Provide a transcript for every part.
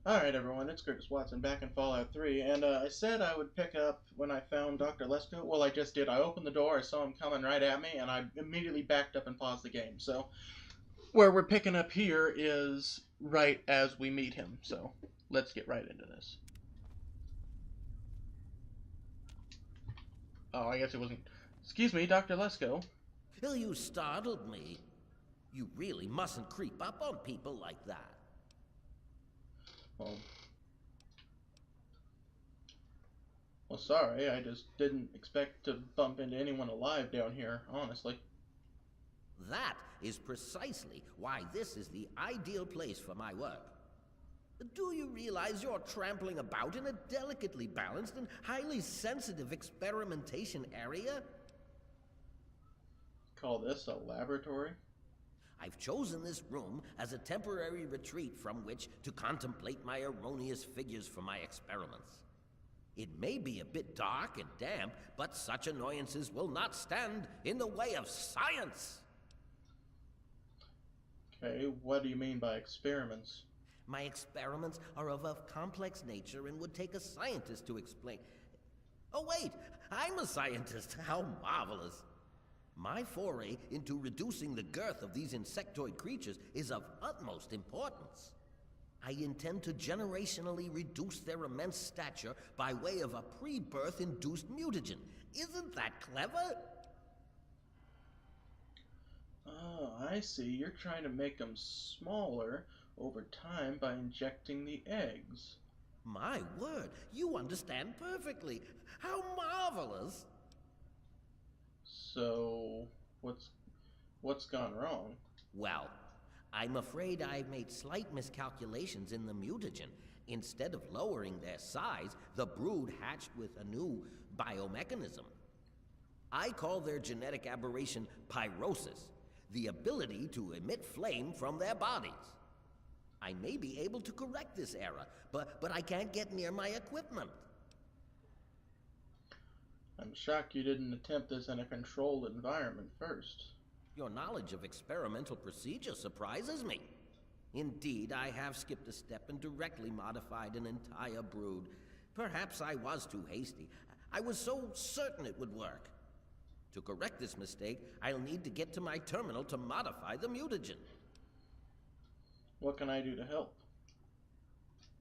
Alright everyone, it's Curtis Watson back in Fallout 3, and I said I would pick up when I found Dr. Lesko. Well, I just did. I opened the door, I saw him coming right at me, and I immediately backed up and paused the game. So, where we're picking up here is right as we meet him, so let's get right into this. Oh, I guess it wasn't... Excuse me, Dr. Lesko. Till you startled me. You really mustn't creep up on people like that. Well, sorry, I just didn't expect to bump into anyone alive down here, honestly. That is precisely why this is the ideal place for my work. Do you realize you're trampling about in a delicately balanced and highly sensitive experimentation area? Call this a laboratory? I've chosen this room as a temporary retreat from which to contemplate my erroneous figures for my experiments. It may be a bit dark and damp, but such annoyances will not stand in the way of science. Okay, what do you mean by experiments? My experiments are of a complex nature and would take a scientist to explain. Oh wait, I'm a scientist. How marvelous. My foray into reducing the girth of these insectoid creatures is of utmost importance. I intend to generationally reduce their immense stature by way of a pre-birth induced mutagen. Isn't that clever? Oh, I see. You're trying to make them smaller over time by injecting the eggs. My word, you understand perfectly. How marvelous! So, what's gone wrong? Well, I'm afraid I've made slight miscalculations in the mutagen. Instead of lowering their size, the brood hatched with a new biomechanism. I call their genetic aberration pyrosis, the ability to emit flame from their bodies. I may be able to correct this error, but I can't get near my equipment. I'm shocked you didn't attempt this in a controlled environment first. Your knowledge of experimental procedure surprises me. Indeed, I have skipped a step and directly modified an entire brood. Perhaps I was too hasty. I was so certain it would work. To correct this mistake, I'll need to get to my terminal to modify the mutagen. What can I do to help?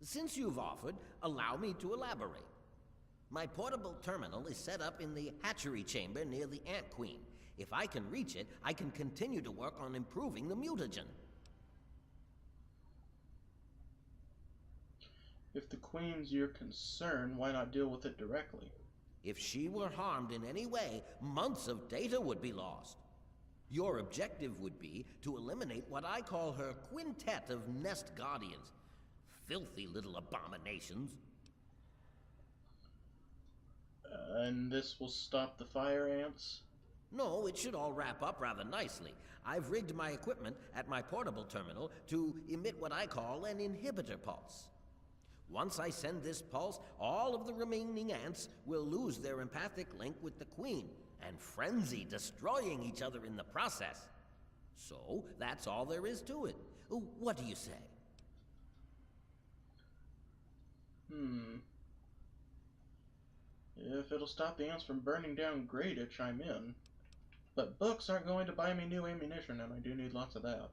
Since you've offered, allow me to elaborate. My portable terminal is set up in the hatchery chamber near the Ant Queen. If I can reach it, I can continue to work on improving the mutagen. If the Queen's your concern, why not deal with it directly? If she were harmed in any way, months of data would be lost. Your objective would be to eliminate what I call her quintet of nest guardians. Filthy little abominations. And this will stop the fire ants? No, it should all wrap up rather nicely. I've rigged my equipment at my portable terminal to emit what I call an inhibitor pulse. Once I send this pulse, all of the remaining ants will lose their empathic link with the Queen and frenzy, destroying each other in the process. So, that's all there is to it. What do you say? If it'll stop the ants from burning down Grayditch, I'm in. But books aren't going to buy me new ammunition, and I do need lots of that.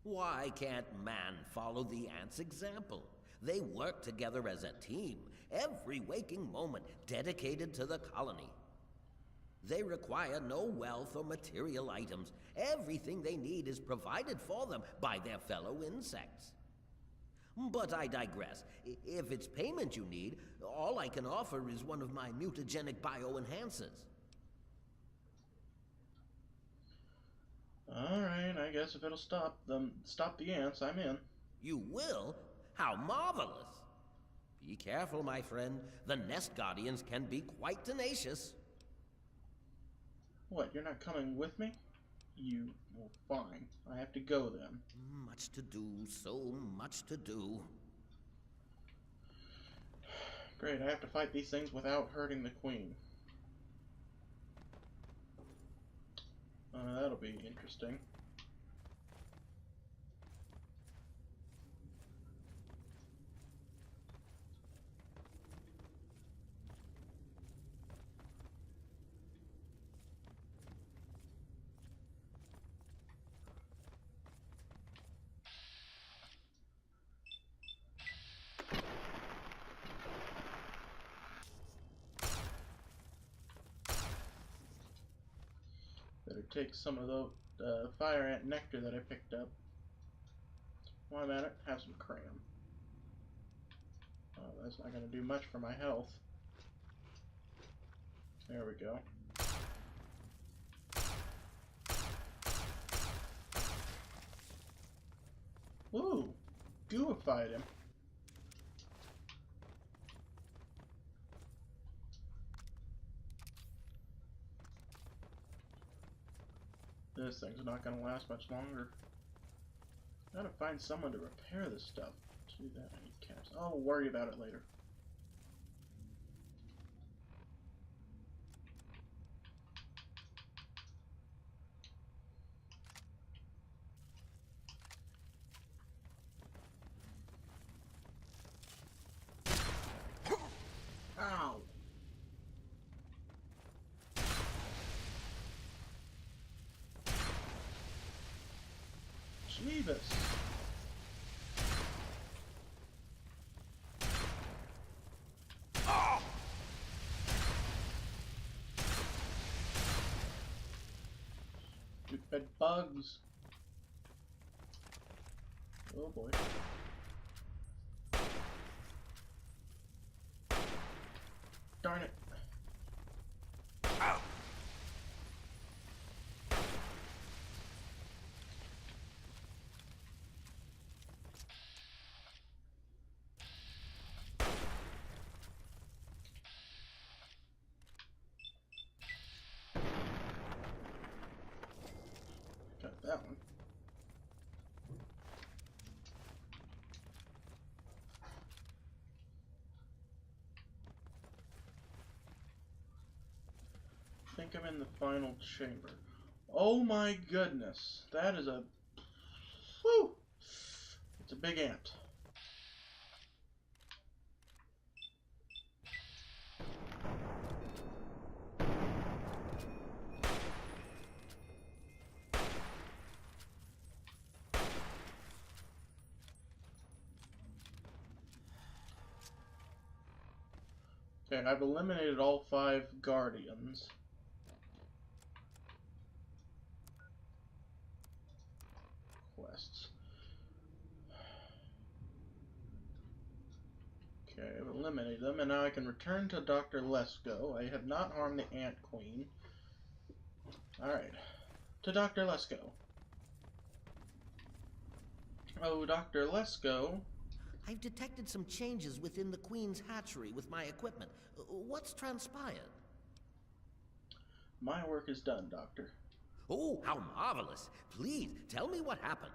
Why can't man follow the ants' example? They work together as a team, every waking moment dedicated to the colony. They require no wealth or material items. Everything they need is provided for them by their fellow insects. But I digress. If it's payment you need, all I can offer is one of my mutagenic bioenhancers. Alright, I guess if it'll stop the ants, I'm in. You will? How marvelous! Be careful, my friend. The nest guardians can be quite tenacious. What, you're not coming with me? Well, fine. I have to go then. Much to do, so much to do. Great, I have to fight these things without hurting the Queen. That'll be interesting. take some of the fire ant nectar that I picked up. While I'm at it, have some cram. Oh, that's not going to do much for my health. There we go. Ooh, gooified him. This thing's not going to last much longer. Gotta find someone to repair this stuff. To do that, I need caps. I'll worry about it later. Ow! Jeebus! Stupid bugs! Oh boy. Darn it. Ow. Got that one. I think I'm in the final chamber. Oh my goodness, that is a... Whew! It's a big ant. Okay, I've eliminated all 5 guardians. Quests. Okay, I've eliminated them, and now I can return to Dr. Lesko. I have not harmed the Ant Queen. Alright, to Dr. Lesko. Oh, Dr. Lesko. I've detected some changes within the Queen's hatchery with my equipment. What's transpired? My work is done, Doctor. Oh, how marvelous. Please, tell me what happened.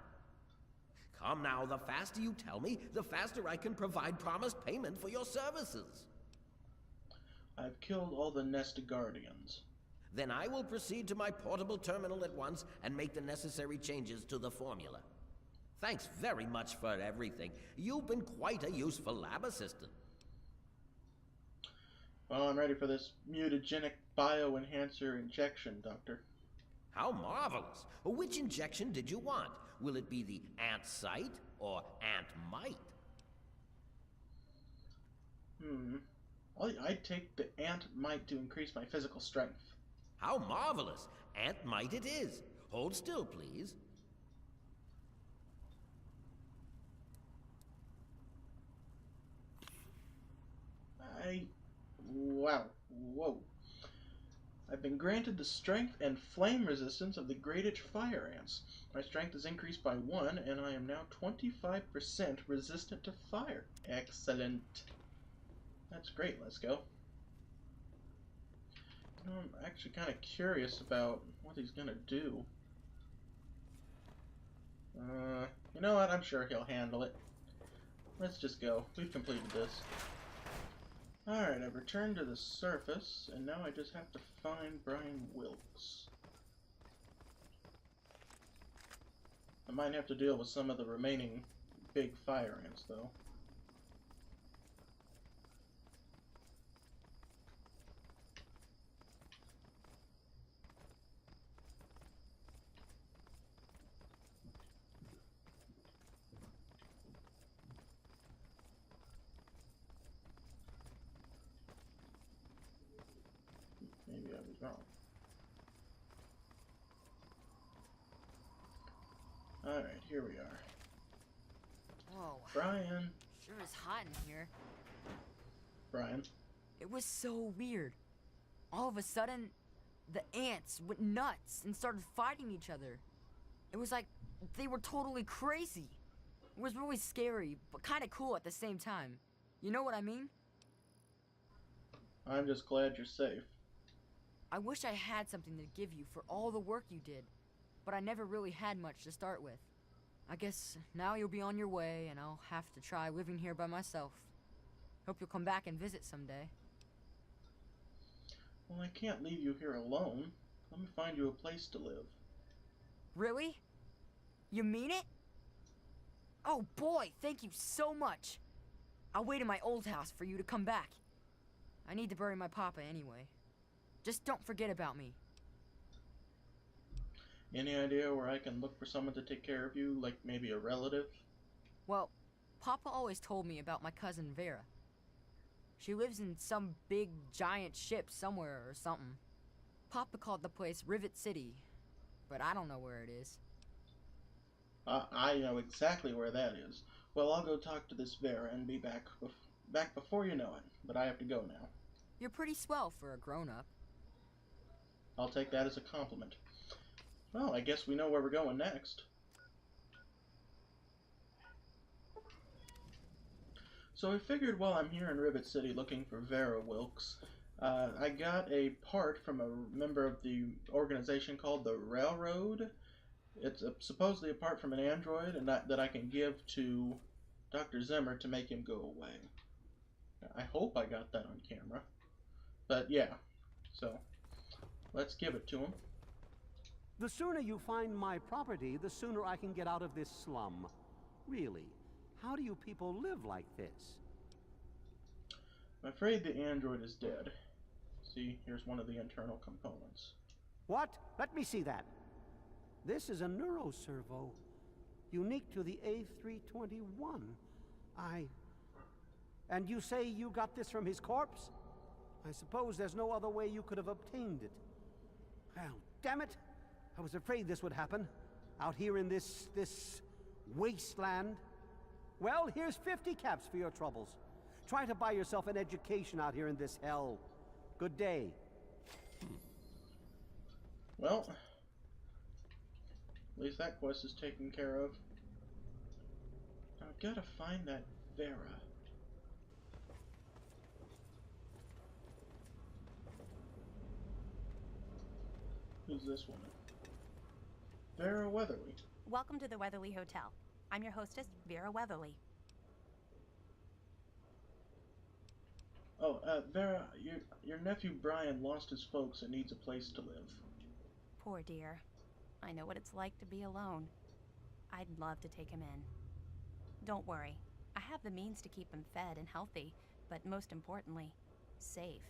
Come now, the faster you tell me, the faster I can provide promised payment for your services. I've killed all the nest guardians. Then I will proceed to my portable terminal at once and make the necessary changes to the formula. Thanks very much for everything. You've been quite a useful lab assistant. Well, I'm ready for this mutagenic bioenhancer injection, Doctor. How marvelous. Which injection did you want? Will it be the ant sight or ant might? I'd take the ant might to increase my physical strength. How marvelous. Ant might it is. Hold still, please. Wow. Whoa. I've been granted the strength and flame resistance of the Grayditch fire ants. My strength is increased by 1, and I am now 25% resistant to fire. Excellent. That's great, let's go. You know, I'm actually kind of curious about what he's going to do. You know what? I'm sure he'll handle it. Let's just go. We've completed this. Alright, I've returned to the surface, and now I just have to find Brian Wilkes. I might have to deal with some of the remaining big fire ants, though. Maybe I was wrong. Alright, here we are. Whoa. Brian. Sure is hot in here. Brian. It was so weird. All of a sudden, the ants went nuts and started fighting each other. It was like they were totally crazy. It was really scary, but kind of cool at the same time. You know what I mean? I'm just glad you're safe. I wish I had something to give you for all the work you did, but I never really had much to start with. I guess now you'll be on your way, and I'll have to try living here by myself. Hope you'll come back and visit someday. Well, I can't leave you here alone. Let me find you a place to live. Really? You mean it? Oh boy, thank you so much. I'll wait in my old house for you to come back. I need to bury my papa anyway. Just don't forget about me. Any idea where I can look for someone to take care of you, like maybe a relative? Well, Papa always told me about my cousin Vera. She lives in some big, giant ship somewhere or something. Papa called the place Rivet City, but I don't know where it is. I know exactly where that is. Well, I'll go talk to this Vera and be back before you know it, but I have to go now. You're pretty swell for a grown-up. I'll take that as a compliment. Well, I guess we know where we're going next. So I figured while I'm here in Rivet City looking for Vera Wilkes, I got a part from a member of the organization called the Railroad. It's supposedly a part from an android, and that I can give to Dr. Zimmer to make him go away. I hope I got that on camera. But yeah, so let's give it to him. The sooner you find my property, the sooner I can get out of this slum. Really, how do you people live like this? I'm afraid the android is dead. See, here's one of the internal components. What? Let me see that. This is a neuroservo, unique to the A321. And you say you got this from his corpse? I suppose there's no other way you could have obtained it. Well, damn it! I was afraid this would happen. Out here in this wasteland. Well, here's 50 caps for your troubles. Try to buy yourself an education out here in this hell. Good day. Well, at least that quest is taken care of. I've got to find that Vera. Who's this woman? Vera Weatherly. Welcome to the Weatherly Hotel. I'm your hostess, Vera Weatherly. Oh, Vera, your nephew Brian lost his folks and needs a place to live. Poor dear. I know what it's like to be alone. I'd love to take him in. Don't worry. I have the means to keep him fed and healthy, but most importantly, safe.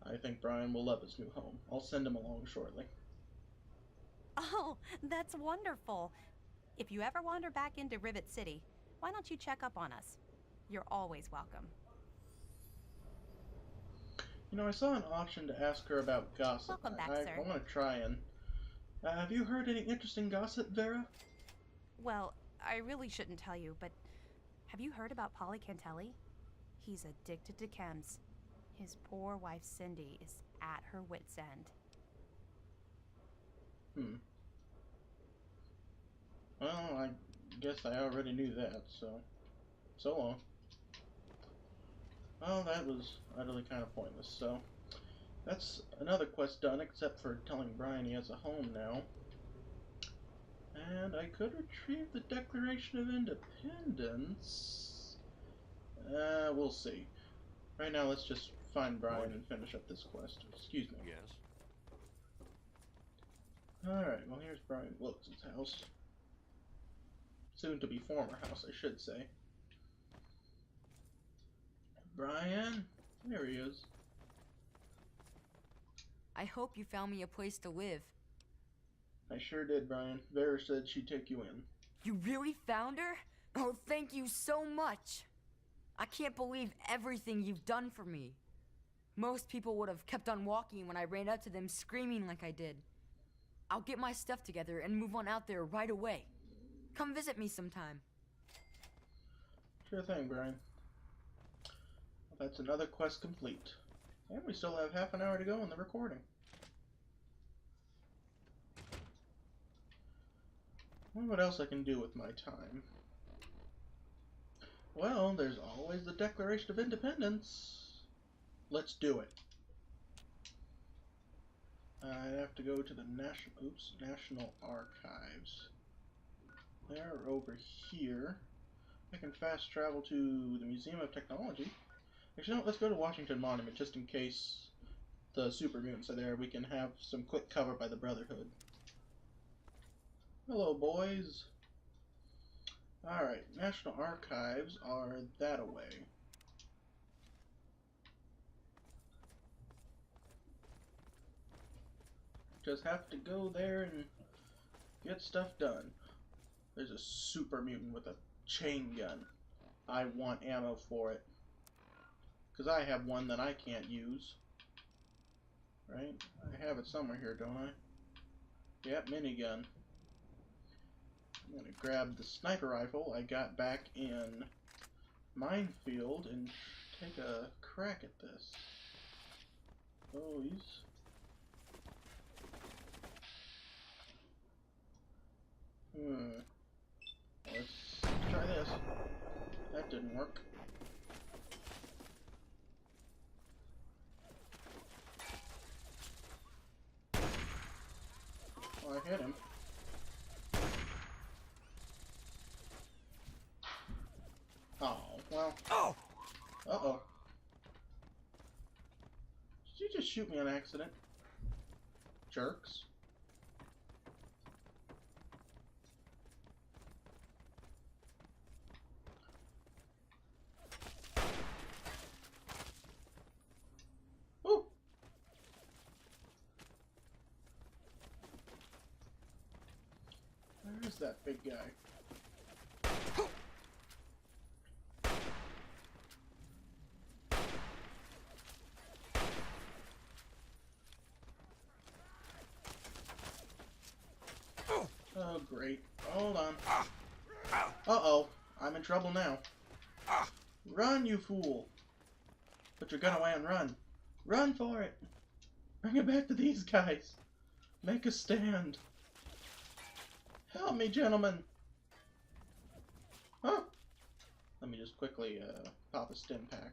I think Brian will love his new home. I'll send him along shortly. Oh, that's wonderful. If you ever wander back into Rivet City, why don't you check up on us? You're always welcome. You know, I saw an option to ask her about gossip. Welcome back, sir. I want to try and... have you heard any interesting gossip, Vera? Well, I really shouldn't tell you, but have you heard about Polly Cantelli? He's addicted to chems. His poor wife, Cindy, is at her wit's end. Well, I guess I already knew that, so long. Well, that was utterly kind of pointless, so that's another quest done, except for telling Brian he has a home now. And I could retrieve the Declaration of Independence. We'll see. Right now, let's just find Brian and finish up this quest. Excuse me. Yes. Alright, well here's Brian Wilkes' house. Soon to be former house, I should say. Brian? There he is. I hope you found me a place to live. I sure did, Brian. Vera said she'd take you in. You really found her? Oh, thank you so much. I can't believe everything you've done for me. Most people would have kept on walking when I ran up to them screaming like I did. I'll get my stuff together and move on out there right away. Come visit me sometime. Sure thing, Brian. Well, that's another quest complete. And we still have half an hour to go in the recording. Wonder what else I can do with my time. Well, there's always the Declaration of Independence. Let's do it. I have to go to the National Archives. They're over here. I can fast travel to the Museum of Technology. Actually, no, let's go to Washington Monument just in case the super mutants are there. We can have some quick cover by the Brotherhood. Hello, boys. Alright, National Archives are that away. Just have to go there and get stuff done. There's a super mutant with a chain gun. I want ammo for it. Because I have one that I can't use. Right? I have it somewhere here, don't I? Yep, minigun. I'm going to grab the sniper rifle I got back in Minefield and take a crack at this. Oh, he's... Let's try this. That didn't work. Oh, I hit him. Oh, well. Oh! Uh-oh. Did you just shoot me on accident? Jerks. Ooh! Where is that big guy? Oh, great. Hold on. Uh-oh. I'm in trouble now. Run, you fool. Put your gun away and run. Run for it. Bring it back to these guys. Make a stand. Help me, gentlemen. Huh? Let me just quickly pop a stim pack.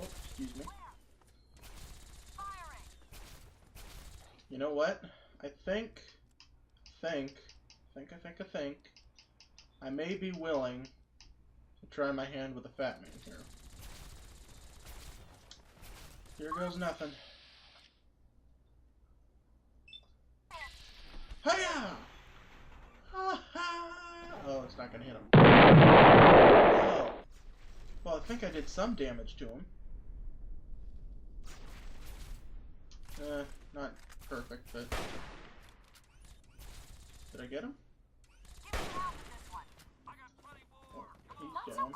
Oh, excuse me. You know what? I think I may be willing to try my hand with a fat man here. Here goes nothing. Hiya! Ha ha! Oh, it's not gonna hit him. Oh. Well, I think I did some damage to him. Not perfect, but... Did I get him? Oh, he's down.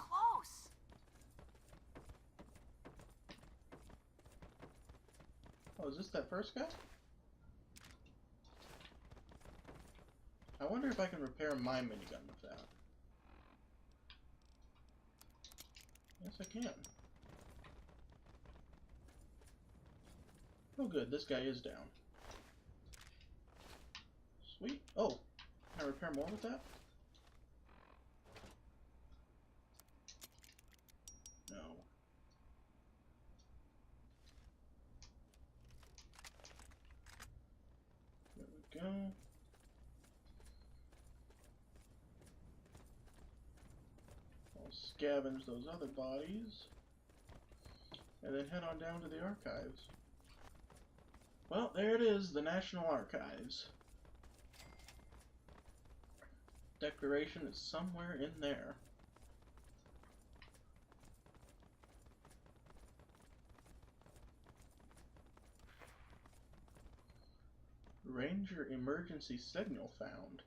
Oh, is this that first guy? I wonder if I can repair my minigun with that. Yes, I can. Oh good, this guy is down. Sweet. Oh, can I repair more with that? No. There we go. I'll scavenge those other bodies. And then head on down to the archives. Well, there it is, the National Archives. Declaration is somewhere in there. Ranger emergency signal found.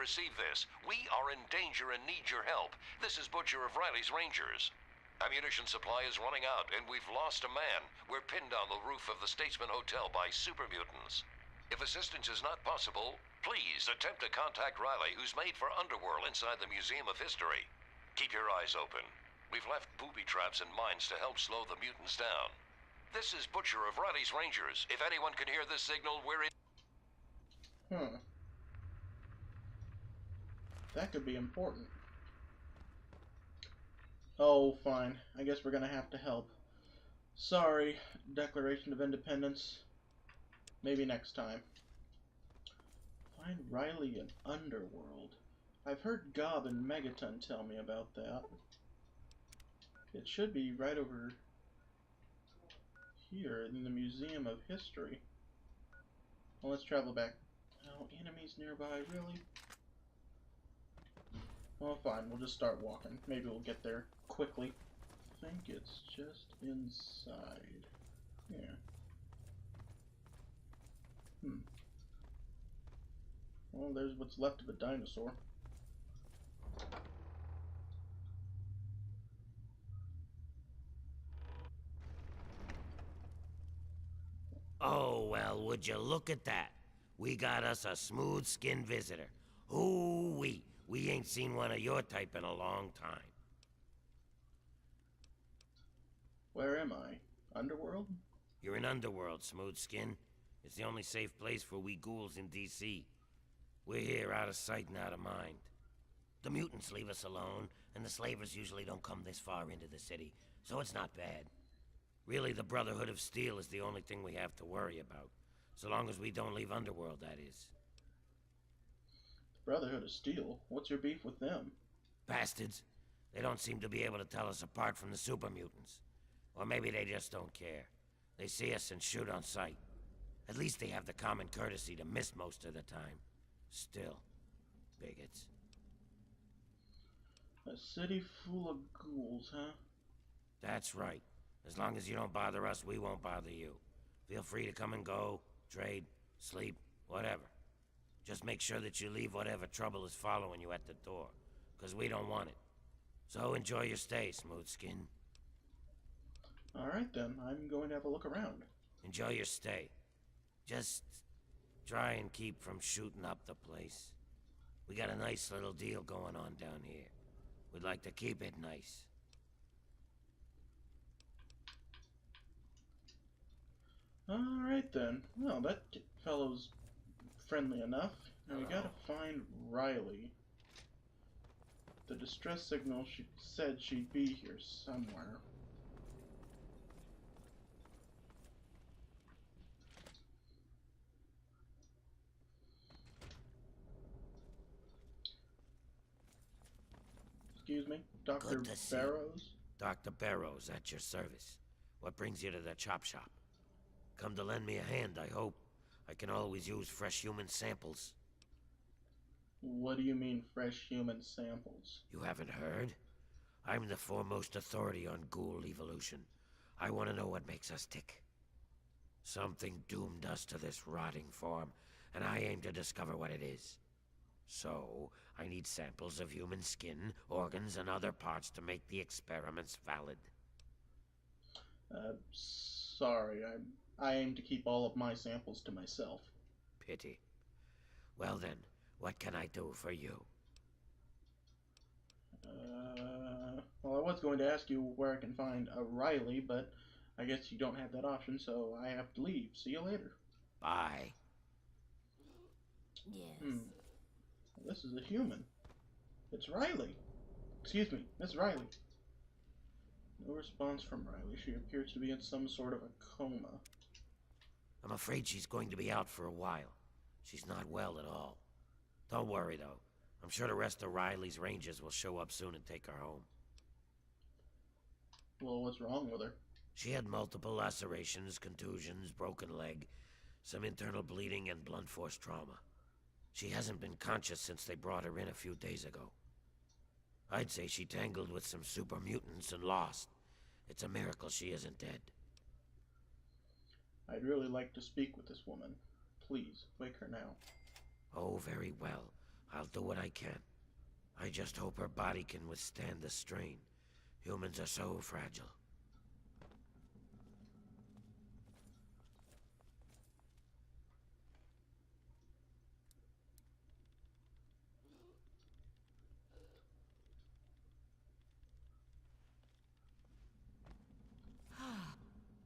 receive this. We are in danger and need your help. This is Butcher of Riley's Rangers. Ammunition supply is running out, and we've lost a man. We're pinned on the roof of the Statesman Hotel by super mutants. If assistance is not possible, please attempt to contact Riley, who's made for Underworld inside the Museum of History. Keep your eyes open. We've left booby traps and mines to help slow the mutants down. This is Butcher of Riley's Rangers. If anyone can hear this signal, we're in... That could be important. Oh, fine. I guess we're gonna have to help. Sorry, Declaration of Independence. Maybe next time. Find Riley in Underworld. I've heard Gob and Megaton tell me about that. It should be right over here in the Museum of History. Well, let's travel back. Oh, enemies nearby, really? Well, fine, we'll just start walking. Maybe we'll get there quickly. I think it's just inside. Yeah. Well, there's what's left of a dinosaur. Oh, well, would you look at that? We got us a smooth-skinned visitor. Ooh-wee. We ain't seen one of your type in a long time. Where am I? Underworld? You're in Underworld, Smooth-Skin. It's the only safe place for we ghouls in D.C. We're here out of sight and out of mind. The mutants leave us alone, and the slavers usually don't come this far into the city, so it's not bad. Really, the Brotherhood of Steel is the only thing we have to worry about. So long as we don't leave Underworld, that is. The Brotherhood of Steel? What's your beef with them? Bastards. They don't seem to be able to tell us apart from the super mutants. Or maybe they just don't care. They see us and shoot on sight. At least they have the common courtesy to miss most of the time. Still, bigots. A city full of ghouls, huh? That's right. As long as you don't bother us, we won't bother you. Feel free to come and go, trade, sleep, whatever. Just make sure that you leave whatever trouble is following you at the door, because we don't want it. So enjoy your stay, Smooth-Skin. Alright then, I'm going to have a look around. Enjoy your stay. Just try and keep from shooting up the place. We got a nice little deal going on down here. We'd like to keep it nice. Alright then. Well, that fellow's friendly enough. Now we gotta find Riley. The distress signal said she'd be here somewhere. Excuse me, Dr. Good to see you. Barrows? Dr. Barrows, at your service. What brings you to the chop shop? Come to lend me a hand, I hope. I can always use fresh human samples. What do you mean, fresh human samples? You haven't heard? I'm the foremost authority on ghoul evolution. I want to know what makes us tick. Something doomed us to this rotting form, and I aim to discover what it is. So, I need samples of human skin, organs, and other parts to make the experiments valid. Sorry, I aim to keep all of my samples to myself. Pity. Well then, what can I do for you? Well, I was going to ask you where I can find a Riley, but I guess you don't have that option, so I have to leave. See you later. Bye. Yes. This is a human. It's Riley. Excuse me, Miss Riley. No response from Riley. She appears to be in some sort of a coma. I'm afraid she's going to be out for a while. She's not well at all. Don't worry, though. I'm sure the rest of Riley's Rangers will show up soon and take her home. Well, what's wrong with her? She had multiple lacerations, contusions, broken leg, some internal bleeding, and blunt force trauma. She hasn't been conscious since they brought her in a few days ago. I'd say she tangled with some super mutants and lost. It's a miracle she isn't dead. I'd really like to speak with this woman. Please, wake her now. Oh, very well. I'll do what I can. I just hope her body can withstand the strain. Humans are so fragile.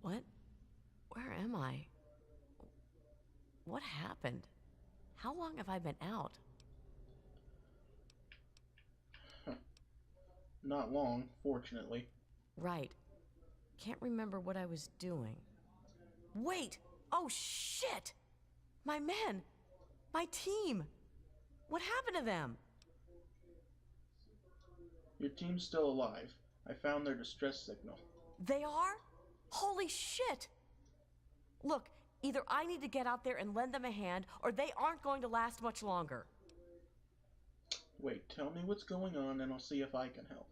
What? Where am I? What happened? How long have I been out? Not long, fortunately. Right. Can't remember what I was doing. Wait! Oh, shit! My men! My team! What happened to them? Your team's still alive. I found their distress signal. They are? Holy shit! Look, either I need to get out there and lend them a hand, or they aren't going to last much longer. Wait, tell me what's going on and I'll see if I can help.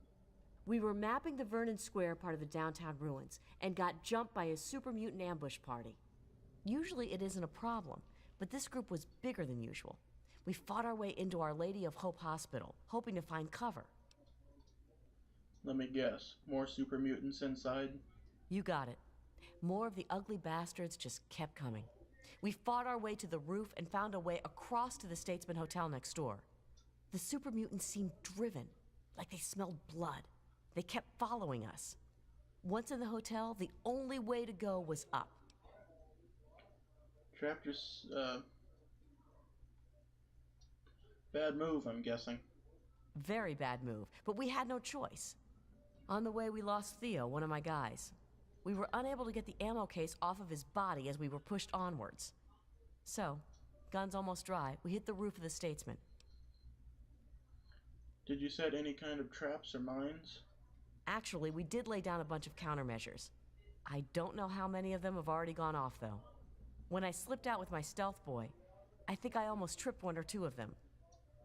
We were mapping the Vernon Square part of the downtown ruins and got jumped by a super mutant ambush party. Usually it isn't a problem, but this group was bigger than usual. We fought our way into Our Lady of Hope Hospital, hoping to find cover. Let me guess. More super mutants inside? You got it. More of the ugly bastards just kept coming. We fought our way to the roof and found a way across to the Statesman Hotel next door. The super mutants seemed driven, like they smelled blood. They kept following us. Once in the hotel, the only way to go was up. Trapped bad move, I'm guessing. Very bad move, but we had no choice. On the way, we lost Theo, one of my guys. We were unable to get the ammo case off of his body as we were pushed onwards. So, guns almost dry, we hit the roof of the Statesman. Did you set any kind of traps or mines? Actually, we did lay down a bunch of countermeasures. I don't know how many of them have already gone off, though. When I slipped out with my stealth boy, I think I almost tripped one or two of them.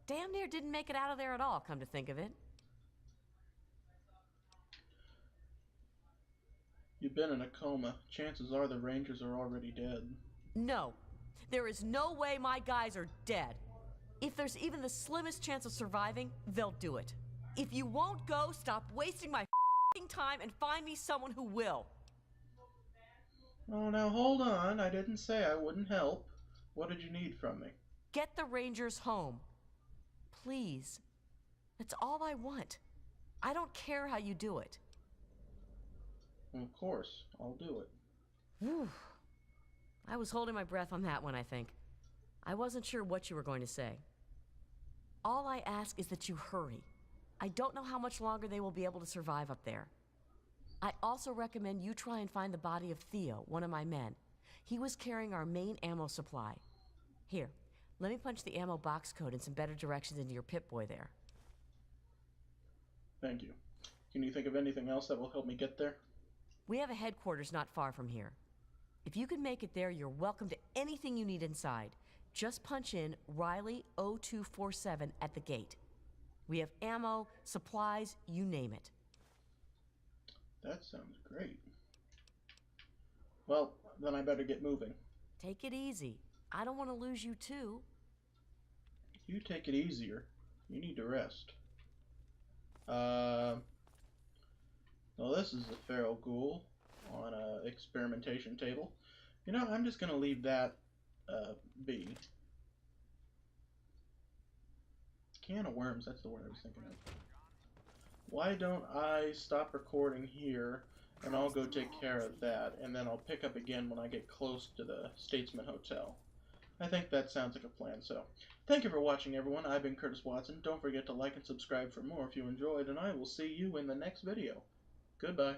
Damn near didn't make it out of there at all, come to think of it. You've been in a coma. Chances are the Rangers are already dead. No. There is no way my guys are dead. If there's even the slimmest chance of surviving, they'll do it. If you won't go, stop wasting my f***ing time and find me someone who will. Oh, now hold on. I didn't say I wouldn't help. What did you need from me? Get the Rangers home. Please. That's all I want. I don't care how you do it. Well, of course, I'll do it. Whew. I was holding my breath on that one, I think. I wasn't sure what you were going to say. All I ask is that you hurry. I don't know how much longer they will be able to survive up there. I also recommend you try and find the body of Theo, one of my men. He was carrying our main ammo supply. Here, let me punch the ammo box code and some better directions into your Pip-Boy there. Thank you. Can you think of anything else that will help me get there? We have a headquarters not far from here. If you can make it there, you're welcome to anything you need inside. Just punch in Riley 0247 at the gate. We have ammo, supplies, you name it. That sounds great. Well, then I better get moving. Take it easy. I don't want to lose you too. You take it easier. You need to rest. Well, this is a feral ghoul on a experimentation table. You know, I'm just gonna leave that be. Can of worms, that's the word I was thinking of. Why don't I stop recording here and I'll go take care of that, and then I'll pick up again when I get close to the Statesman Hotel. I think that sounds like a plan, so thank you for watching, everyone. I've been Curtis Watson. Don't forget to like and subscribe for more if you enjoyed, and I will see you in the next video. Goodbye.